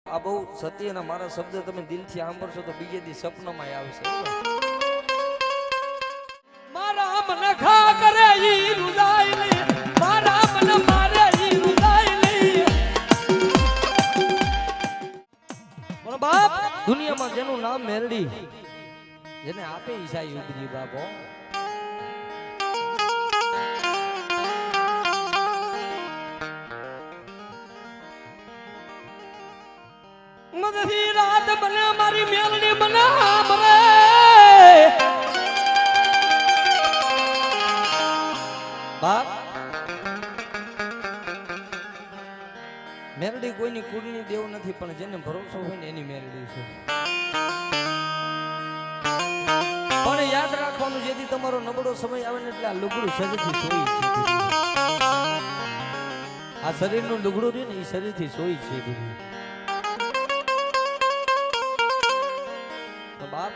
આ બહુ સત્યના મારા શબ્દ તમે દિલથી સાંભળશો તો બીજે દી સપનામાં આવશે. મારા મન ખા કરે ઈ રૂલાઈ લે, મારા મન મારે ઈ રૂલાઈ લે. પણ બાપ દુનિયામાં જેનું નામ મેરડી જેને આપે ઈશાઈ ઉગરી બાપો. મદરી રાત બને મારી મેલડી બના બરે. બાપ મેરડી કોઈની કુળની દેવ નથી, પણ જેને ભરોસો હોય ને એની મેરડી છે. પણ યાદ રાખવાનું, જેથી તમારો નબળો સમય આવે ને એટલે આ લુગડું શરીરથી સોઈ છે. આ શરીરનું લુગડું રહ્યું ને એ શરીરથી સોઈ છે. બાપ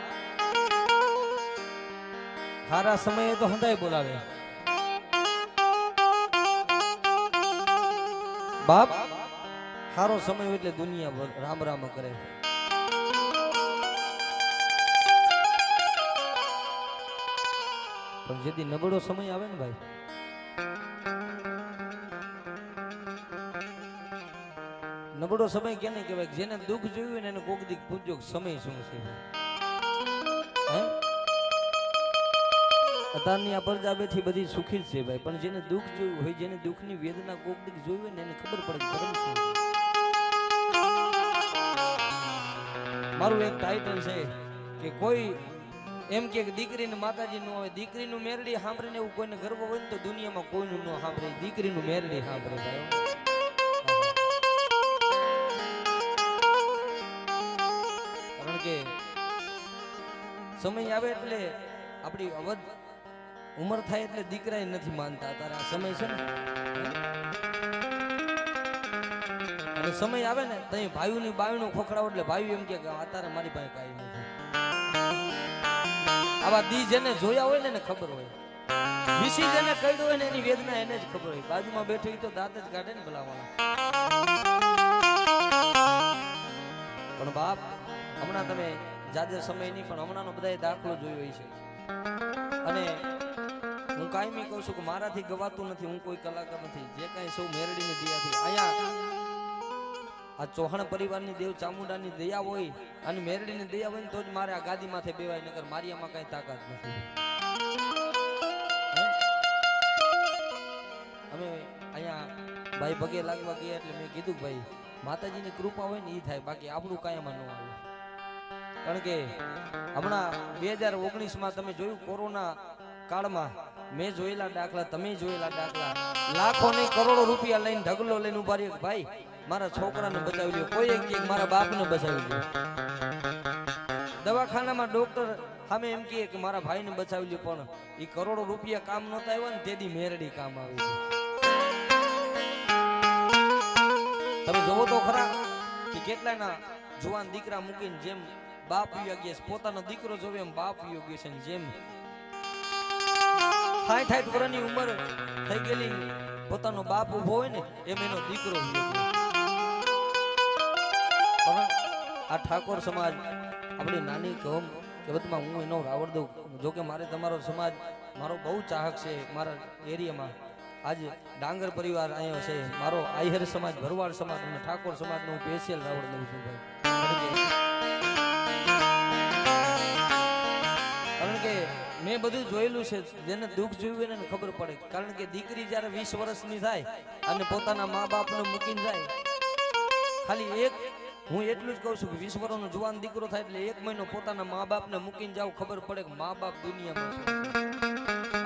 હારા સમયે તો હંધાય બોલાવે. બાપ હારો સમય એટલે દુનિયા રામ રામ કરે. પણ જેથી નબળો સમય આવે ને ભાઈ, નબળો સમય કેને કહેવાય? જેને દુઃખ જોયું ને એને કોક દીક પૂછજો સમય શું છે. અત્યારની આ પરજા બેઠી બધી સુખી જ છે ભાઈ, પણ જેને દુઃખ જોયું હોય, જેને દુઃખની વેદના કોક દીક જોયું હોય ને એને ખબર પડે ધર્મ શું. મારું એક ટાઇટલ છે કે કોઈ એમ કે દીકરીને માતાજી નું આવે, દીકરીનું મેરડી સાંભળીને એવું કોઈને ગર્વ હોય ને તો દુનિયામાં કોઈનું ન સાંભળે, દીકરીનું મેરડી સાંભળે ભાઈ. કારણ કે સમય આવે એટલે આપણી અવધ ઉંમર થાય એટલે દીકરા નથી માનતા. તારે આ સમય છે ને, અને સમય આવે ને તઈ ભાઈઓની બાયણું ખોખડાવો એટલે ભાઈઓ એમ કે અત્યારે મારી પાસે કાંઈ નથી. આવા દી જેને જોયા હોય ને એને ખબર હોય, વિસી જેને કહ્યું હોય ને એની વેદના એને જ ખબર હોય. બાજુમાં બેઠો તો દાંત જ કાઢે ને બોલાવવાના. પણ બાપ હમણાં તમે જાજર સમય નહીં, પણ હમણાંનો બધા દાખલો જોયો હોય છે. અને હું કાયમી કહું છું કે મારાથી ગવાતું નથી, હું કોઈ કલાકાર નથી. જે કાંઈ સૌ મેરડીની દયાથી અહીંયા આ ચૌહાણ પરિવારની દેવ ચામુંડાની દયા હોય અને મેરડીની દયા હોય ને તો જ મારે આ ગાદી માથે બેવાય, નકર મારી આમાં કાંઈ તાકાત નથી. અમે અહીંયા ભાઈ ભગે લાગવા ગયા એટલે મેં કીધું ભાઈ માતાજીની કૃપા હોય ને એ થાય, બાકી આપણું કાંઈ એમાં ન આવે. કારણ કે હમણાં 2019માં તમે જોયું કોરોના કાળમાં મેં જોયેલા દાખલા, તમે જોયેલા દાખલા, લાખો ને કરોડો રૂપિયા લઈને ઢગલો લઈને ઉભા રહ્યો ભાઈ મારા છોકરાને બચાવી લ્યો, કોઈ એક મારા બાપને બચાવી લ્યો. દવાખાનામાં ડોક્ટર સામે એમ કહે કે મારા ભાઈને બચાવી લ્યો, પણ એ કરોડો રૂપિયા કામ નહોતા આવ્યા ને તેથી મેરડી કામ આવી. તમે જોવો તો ખરા કે કેટલાના જુવાન દીકરા મૂકીને જેમ બાપ યોગ્ય છે, પોતાનો દીકરો જોવે એમ બાપ યોગ્ય છે. જેમ 60 વર્ષની ઉંમર થઈ ગયેલી પોતાનો બાપ ઉભો હોય ને એમ એનો દીકરો યોગ્ય. આ ઠાકોર સમાજ આપણી નાની કોમ કે બધમાં હું એનો રાવડ દઉં. જોકે મારે તમારો સમાજ મારો બહુ ચાહક છે. મારા એરિયામાં આજે ડાંગર પરિવાર આવ્યો છે, મારો આહિર સમાજ, ભરવાડ સમાજ અને ઠાકોર સમાજનો હું સ્પેશિયલ રાવડ દઉં છું ભાઈ. કારણ કે મેં બધું જોયેલું છે. જેને દુઃખ જોયું એને ખબર પડે. કારણ કે દીકરી જ્યારે 20 વર્ષની થાય અને પોતાના મા બાપને મૂકીને જાય, ખાલી એક હું એટલું જ કહું છું કે 20 વર્ષનો જુવાન દીકરો થાય એટલે 1 મહિનો પોતાના મા બાપને મૂકીને જાવ, ખબર પડે કે મા બાપ દુનિયામાં છે.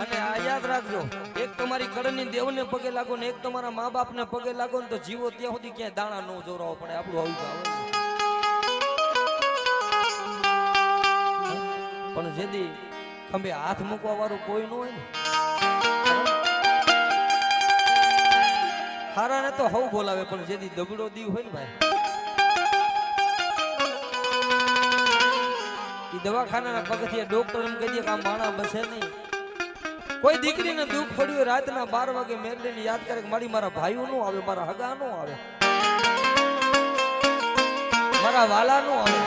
અને આ યાદ રાખજો, એક તમારી કળની દેવને પગે લાગો ને એક તમારા મા બાપને પગે લાગો ને તો જીવો ત્યાં સુધી ક્યાંય દાણા ન જોરાવો પડે. આપણું આવું આવે. પણ જેથી ખંભે હાથ મૂકવા વાળું કોઈ ન હોય ને, હારાને તો હવ બોલાવે, પણ જેથી દબડો દીવ હોય ને ભાઈ, એ દવાખાનાના પગથિયે ડોક્ટર એમ કહી દે કે આ માણા બસે નહીં. કોઈ દીકરીને દુઃખ પડ્યું રાતના 12 વાગે મેરડીને યાદ કરે કે મારી મારા ભાઈઓ નો આવે, મારા હગા નો આવે. મારા વાલાનું આવે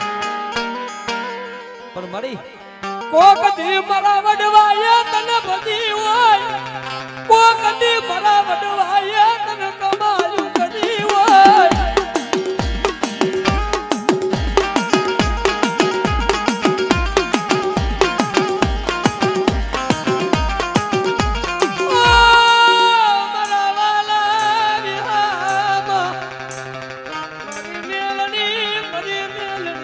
પણ મળી કોક દી મારા વડવાએ તને બધી હોય કોક દી મારા વડવાએ તને કમાયું કરી હોય મારા વાલા વિહામાં મારી મેલડી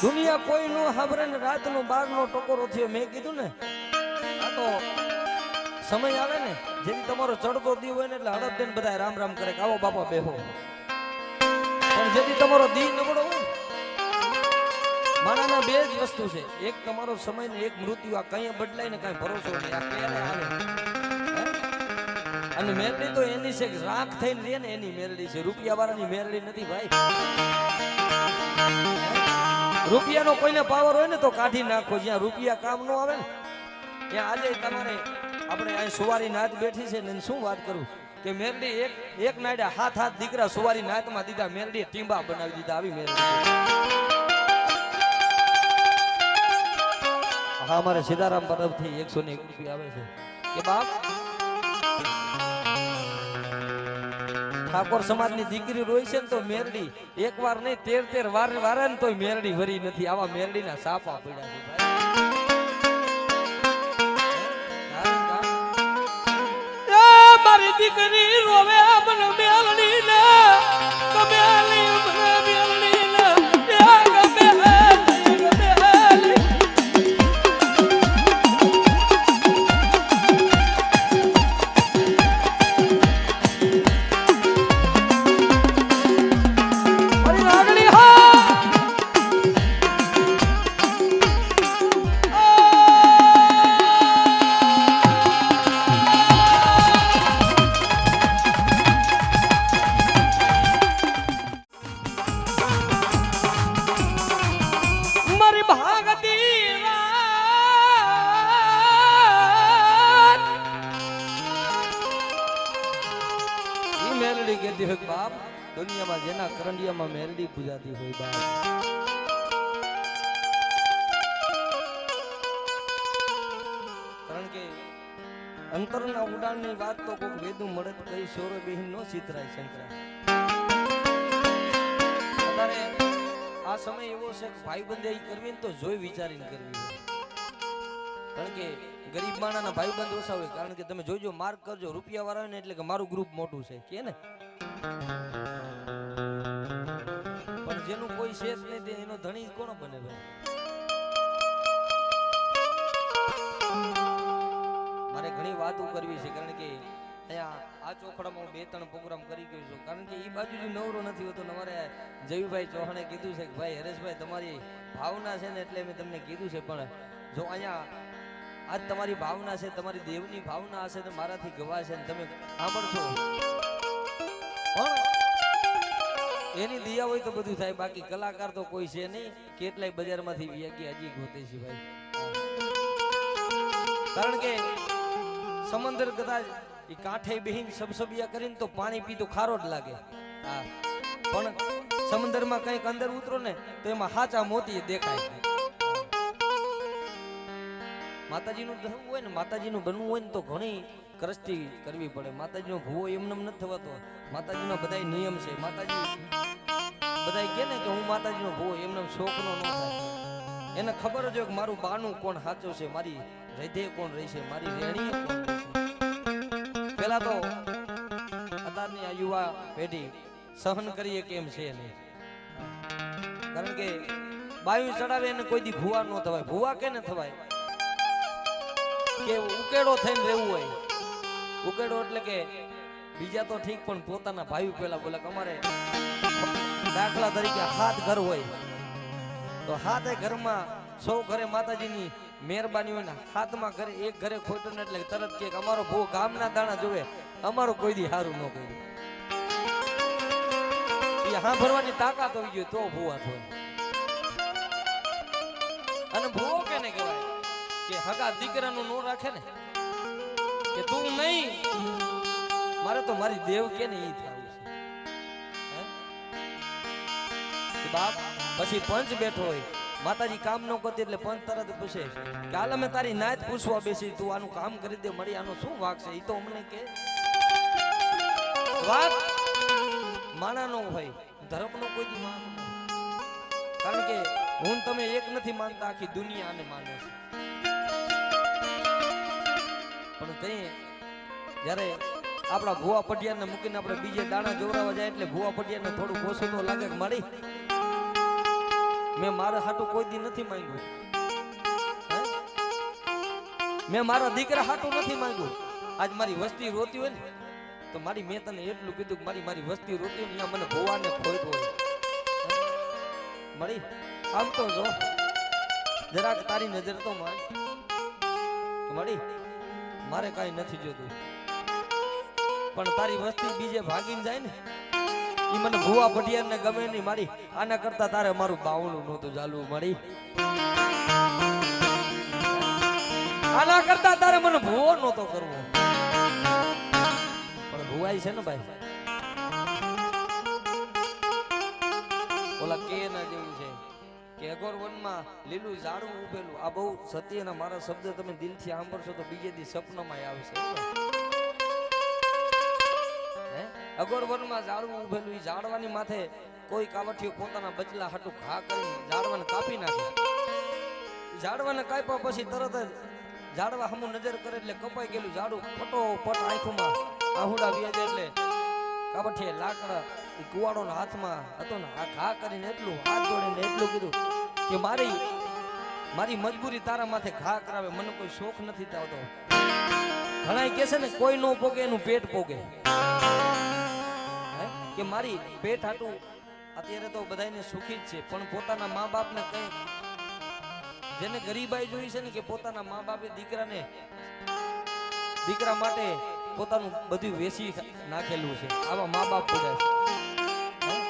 દુનિયા કોઈનું હાબરે ને રાતનો 12 નો ટકોરો થયો મેં કીધું ને આ તો સમય આવે ને જેથી તમારો ચડતો દી હોય ને એટલે હડપ દઈને બધા રામ રામ કરે કે આવો બાપા બેહો પણ જેથી તમારો દી નબળો હોય માણાના બે જ વસ્તુ છે એક તમારો સમય ને એક મૃત્યુ આ કઈ બદલાય ને કઈ ભરોસો નહીં આ ક્યારે આવે અને મેરડી તો એની છે રાખ થઈને રહે ને એની મેરડી છે રૂપિયા વાળાની મેરડી નથી ભાઈ રૂપિયાનો કોઈને પાવર હોય ને તો કાઢી નાખો જ્યાં રૂપિયા કામ નો આવે ને ત્યાં આજે તમારે આપણે અહીં સુવારી નાત બેઠી છે ને શું વાત કરું કે મેરડી એક નાડ્યા હાથ દીકરા સુવારી નાતમાં દીધા મેરડીએ ટીંબા બનાવી દીધા આવી મેરડી હા અમારે સીતારામ તરફથી 101 રૂપિયા આવે છે કે બાપ ઠાકોર સમાજની દીકરી રોઈ છે ને તો મેરડી એક વાર નહીં 13 વાર ને તોય મેરડી વરી નથી આવા મેરડીના સાપા પડ્યા છે ભાઈ મારી દીકરી રોવે મન મેલડી ને કમેલી મને મેલડી ને મેરડી કહેતી હોય બાપ દુનિયામાં જેના કરંડિયામાં મેરડી પૂજાતી હોય બાપ કારણ કે અંતરના ઉડાણની વાત તો કોઈ વેદું મળે તો કઈ સોરો બેહીન નો ચિતરાય શંકરા અત્યારે આ સમય એવો છે કે ભાઈ બંધાઈ કરવી ને તો જોઈ વિચારીને કરવી કારણ કે ગરીબ માણાના ભાઈબંધ ઓછા હોય કારણ કે તમે જોજો માર્ક કરજો રૂપિયા વાળા હોય ને એટલે કે મારું ગ્રુપ મોટું છે કે ને પણ જેનું કોઈ છે જ નહીં તે એનો ધણી કોણ બને ભાઈ મારે ઘણી વાતો કરવી છે કારણ કે અહીંયા આ ચોખડામાં હું 2-3 પ્રોગ્રામ કરી ગયો છું કારણ કે એ બાજુ નવરો નથી હોતો અમારે જયુભાઈ ચૌહાણે કીધું છે કે ભાઈ હરેશભાઈ તમારી ભાવના છે ને એટલે મેં તમને કીધું છે પણ જો અહીંયા આજ તમારી ભાવના છે તમારી દેવની ભાવના હશે ને મારાથી ગવાય છે ને તમે સાંભળશો પણ એની દિયા હોય તો બધું થાય બાકી કલાકાર તો કોઈ છે નહીં કેટલાય બજારમાંથી વ્યાગી હજી ગોતે છે ભાઈ કારણ કે સમંદર કદાચ એ કાંઠે બેહીન સબસબિયા કરીને તો પાણી પીતો ખારો જ લાગે હા પણ સમંદરમાં કંઈક અંદર ઉતરો ને તો એમાં હાચા મોતી દેખાય માતાજીનું ધર્મ હોય ને માતાજીનું બનવું હોય ને તો ઘણી કરસ્તી કરવી પડે માતાજીનો ભૂવો એમને નથી થવાતો માતાજીનો બધાય નિયમ છે માતાજી બધાય કહે ને કે હું માતાજીનો ભૂવો એમને શોખનો ન થાય એને ખબર જ હોય કે મારું બાનું કોણ સાચું છે મારી હૃદય કોણ રહી છે મારી રેણીએ કોણ રહી છે પેલા તો અત્યારની આ યુવા પેઢી સહન કરીએ કેમ છે નહીં કારણ કે બાયું ચડાવે એને કોઈ દી ભૂવા ન થવાય ભૂવા કે ને થવાય કે ઉકેડો થઈને રહેવું હોય ઉકેડો એટલે કે બીજા તો ઠીક પણ પોતાના ભાઈ પેલા બોલે કે અમારે દાખલા તરીકે 7 ઘર હોય તો 7 ઘરમાં સૌ ઘરે માતાજીની મહેરબાની હોય ને 7મા ઘરે એક ઘરે ખોટું એટલે તરત કે અમારો ભૂ ગામના દાણા જોવે અમારો કોઈ દી હારું ન કર્યું એ હા ભરવાની તાકાત હોવી જોઈએ તો ભૂવા થાય અને ભૂવો કેને કહેવાય હગા દીકરાનું નો રાખે ને કે તું નહીં મારે તો મારી દેવ કે ને ઈ થવું છે હે? કે બાપ પછી પંચ બેઠો હોય માતાજી કામ ન કરતી એટલે પંચ તરત પૂછે કે હાલ અમે તારી નાત પૂછવા બેસી તું આનું કામ કરી દે મળી આનો શું વાક છે ઈ તો અમને કે વાક માણાનો હોય ધર્મનો કોઈ દી માન ન હોય. કારણ કે હું તમે એક નથી માનતા આખી દુનિયા આને માને છે પણ તે જ્યારે આપણા ભુવા પટિયાને મૂકીને આપણે બીજે દાણા જોરાવા જાય એટલે ભુવા પટિયાને થોડું ઓછું તો લાગે કે મળી મેં મારા હાટું કોઈ દી નથી માંગ્યું હે? મેં મારા દીકરા હાટું નથી માંગ્યું આજ મારી વસ્તી રોતી હોય ને તો મારી મેં તને એટલું કીધું કે મારી વસ્તી રોતી હોય ને મને ભુવાને ખોટ હોય હે? મળી આમ તો જો જરાક તારી નજર તો માન મળી મારે કાંઈ નથી જોતું પણ તારી વસ્તી બીજે ભાગીને જાય ને ઈ મને ભુવા પટિયાને ગમે નહીં મારી આના કરતા તારે મારું બાવણું નહોતું ચાલવું મળી આના કરતા તારે મને ભુવો નહોતો કરવો પણ ભુવાઈ છે ને ભાઈ ઓલા કે ના જેવું છે કે અગોર વનમાં લીલું ઝાડવું ઉભેલું આ બહુ સત્યના મારા શબ્દ તમે દિલથી સાંભળશો તો બીજે દી સપનામાં આવશે હે અગોર વનમાં ઝાડવું ઉભેલું ઈ ઝાડવાની માથે કોઈ કાવઠિયો પોતાના બચલા હાટું ઘા કરીને ઝાડવાને કાપી નાખે ઝાડવાને કાપ્યા પછી તરત જ ઝાડવા હમું નજર કરે એટલે કપાઈ ગયેલું ઝાડું ફટોફટ આંખોમાં આહુડા વ્યાજે એટલે કાવઠિયે લાકડા ઈ કુવાડોના હાથમાં હતો ને આ ઘા કરીને એટલું હાથ જોડીને એટલું કીધું કે મારી મજબૂરી તારા માથે ઘા કરાવે મને કોઈ શોખ નથી થતો ઘણા કહે છે ને કોઈ નો પોગે એનું પેટ પોગે કે મારી પેટ હાટું અત્યારે તો બધાને સુખી જ છે પણ પોતાના મા બાપને કઈ જેને ગરીબાઈ જોઈ છે ને કે પોતાના મા બાપે દીકરા માટે પોતાનું બધું વેચી નાખેલું છે આવા મા બાપ પડ્યા છે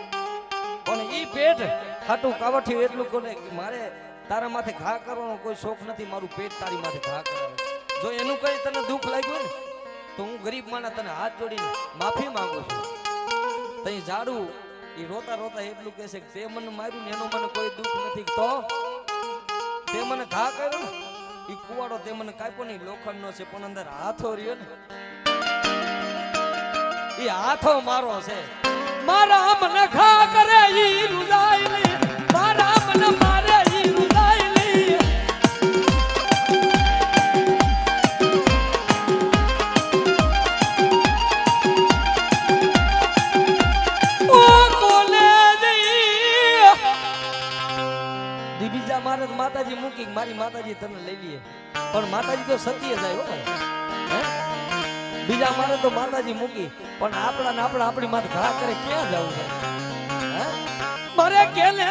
પણ ઈ પેટ હાટું કાવઠિયું એટલું કોને મારે તારા માથે ઘા કરવાનો કોઈ શોખ નથી મારું પેટ તારી માથે ઘા કરાવે જો એનું કઈ તને દુઃખ લાગ્યું ને તો હું ગરીબ માના તને હાથ જોડીને માફી માંગુ છું તઈ ઝાડું ઈ રોતા રોતા એટલું કહે છે કે તે મને માર્યું ને એનો મને કોઈ દુઃખ નથી તો તે મને ઘા કર્યો ને ઈ કુવાડો તે મને કાપ્યો નહીં લોખંડનો છે પણ અંદર હાથો રહ્યો ને ઈ હાથો મારો છે મારા મને ઘા કરે ઈ રૂદાઈ લી મારા મને મારે ઈ રૂદાઈ લી ઓ કોલે દી બીજા મારે તો માતાજી મૂકી મારી માતાજી તને લઈ લઈએ પણ માતાજી તો સત્ય જાય હો હે બીજા મારે તો માતાજી મૂકી પણ આપણા ને આપણી માથે ઘા કરે ક્યાં જવું છે હે મારે કેલે